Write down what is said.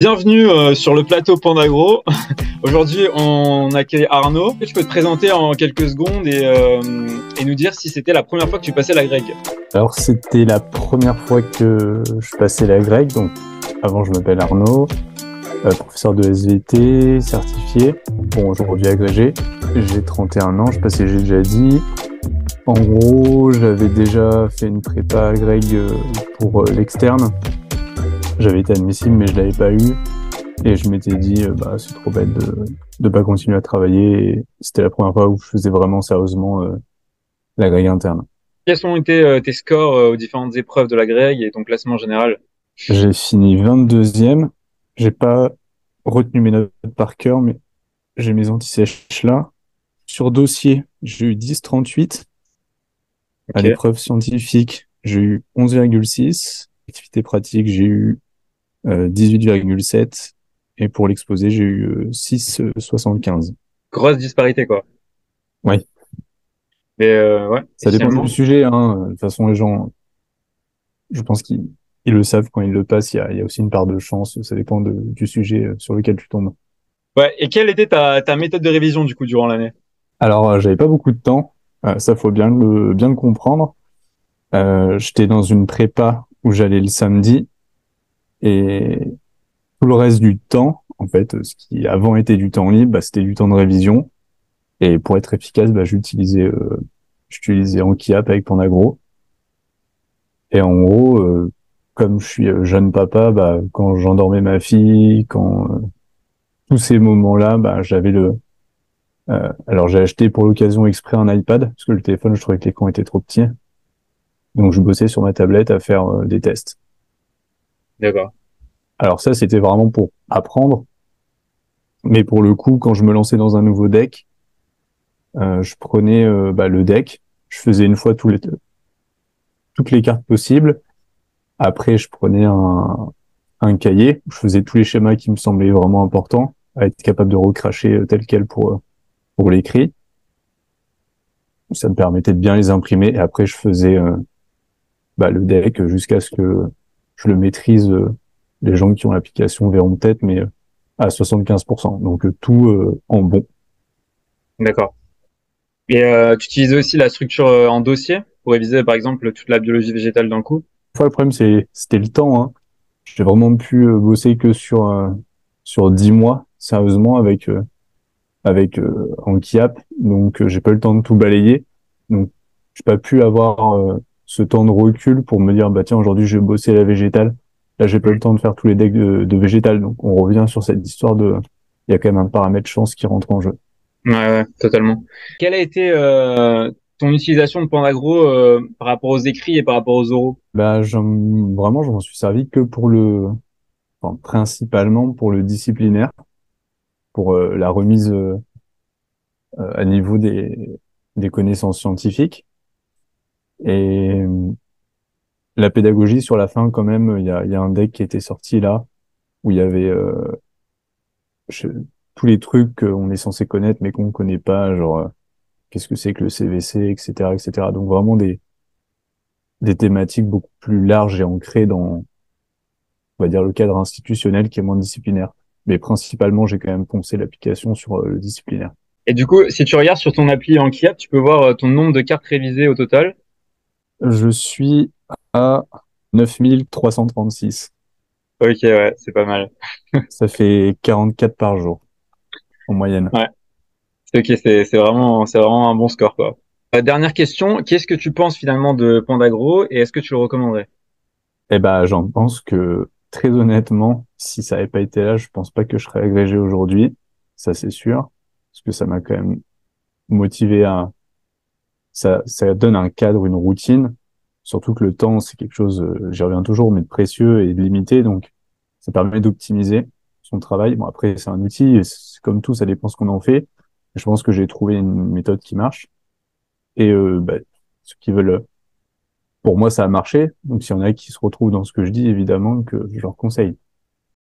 Bienvenue sur le plateau Pandagro. Aujourd'hui, on accueille Arnaud. Est-ce que tu peux te présenter en quelques secondes et nous dire si c'était la première fois que tu passais la grecque? Alors, c'était la première fois que je passais la grecque. Donc, avant, je m'appelle Arnaud, professeur de SVT, certifié. Bon, aujourd'hui agrégé. J'ai 31 ans, j'ai déjà dit. En gros, j'avais déjà fait une prépa grecque pour l'externe. J'avais été admissible, mais je l'avais pas eu. Et je m'étais dit, c'est trop bête de pas continuer à travailler. Et c'était la première fois où je faisais vraiment sérieusement la grecque interne. Quels ont été tes scores aux différentes épreuves de la grecque et ton classement général? J'ai fini 22e. J'ai pas retenu mes notes par cœur, mais j'ai mes anti-sèches là. Sur dossier, j'ai eu 10,38. À Ok. l'épreuve scientifique, j'ai eu 11,6. Activité pratique, j'ai eu 18,7. Et pour l'exposé, j'ai eu 6,75. Grosse disparité, quoi. Ouais, Mais ouais, et ça dépend finalement, du sujet, hein. De toute façon, les gens, je pense qu'ils le savent quand ils le passent. Il y a aussi une part de chance. Ça dépend du sujet sur lequel tu tombes. ouais. Et quelle était ta méthode de révision du coup durant l'année? Alors, j'avais pas beaucoup de temps. Ça, faut bien le comprendre. J'étais dans une prépa où j'allais le samedi et tout le reste du temps, en fait, ce qui avant était du temps libre, c'était du temps de révision. Et pour être efficace, j'utilisais Anki-App avec Pandagro. Et en gros, comme je suis jeune papa, quand j'endormais ma fille, quand tous ces moments-là, alors j'ai acheté pour l'occasion exprès un iPad parce que le téléphone, je trouvais que l'écran était trop petit. Donc je bossais sur ma tablette à faire des tests. D'accord. Alors ça, c'était vraiment pour apprendre. Mais pour le coup, quand je me lançais dans un nouveau deck, je prenais le deck, je faisais une fois toutes les cartes possibles. Après, je prenais un cahier, où je faisais tous les schémas qui me semblaient vraiment importants, à être capable de recracher tel quel pour l'écrit. Ça me permettait de bien les imprimer. Et après, je faisais le deck jusqu'à ce que je le maîtrise. Les gens qui ont l'application verront peut-être, mais à 75%. Donc tout en bon. D'accord. Et tu utilisais aussi la structure en dossier pour réviser par exemple toute la biologie végétale d'un coup? Fois, le problème, c'était le temps, hein. J'ai vraiment pu bosser que sur 10 mois, sérieusement, avec Anki-App. Donc, j'ai pas eu le temps de tout balayer. Donc, j'ai pas pu avoir ce temps de recul pour me dire, bah tiens, aujourd'hui, je vais bosser la végétale. Là, j'ai pas eu le temps de faire tous les decks de végétal. Donc, on revient sur cette histoire il y a quand même un paramètre chance qui rentre en jeu. Ouais, ouais, totalement. Quelle a été ton utilisation de Pandagro par rapport aux écrits et par rapport aux oraux? Vraiment, je m'en suis servi que enfin, principalement pour le disciplinaire, pour la remise à niveau des connaissances scientifiques. Et la pédagogie sur la fin, quand même, il y a un deck qui était sorti là, où il y avait je- tous les trucs qu'on est censé connaître, mais qu'on ne connaît pas, genre qu'est-ce que c'est que le CVC, etc., etc. Donc vraiment des thématiques beaucoup plus larges et ancrées dans, on va dire, le cadre institutionnel qui est moins disciplinaire. Mais principalement, j'ai quand même poncé l'application sur le disciplinaire. Et du coup, si tu regardes sur ton appli Anki-App, tu peux voir ton nombre de cartes révisées au total. Je suis à 9336. Ok, ouais, c'est pas mal. Ça fait 44 par jour, en moyenne. Ouais, c'est ok, c'est vraiment un bon score, quoi. Dernière question, qu'est-ce que tu penses finalement de Pandagro et est-ce que tu le recommanderais? Eh ben, j'en pense que, très honnêtement, si ça n'avait pas été là, je pense pas que je serais agrégé aujourd'hui. Ça, c'est sûr. Parce que ça m'a quand même motivé ça donne un cadre, une routine. Surtout que le temps, c'est quelque chose, j'y reviens toujours, mais de précieux et de limité. Donc, ça permet d'optimiser son travail. Bon, après, c'est un outil, et c'est comme tout, ça dépend ce qu'on en fait. Je pense que j'ai trouvé une méthode qui marche. Et ceux qui veulent, pour moi, ça a marché. Donc, s'il y en a qui se retrouvent dans ce que je dis, évidemment que je leur conseille.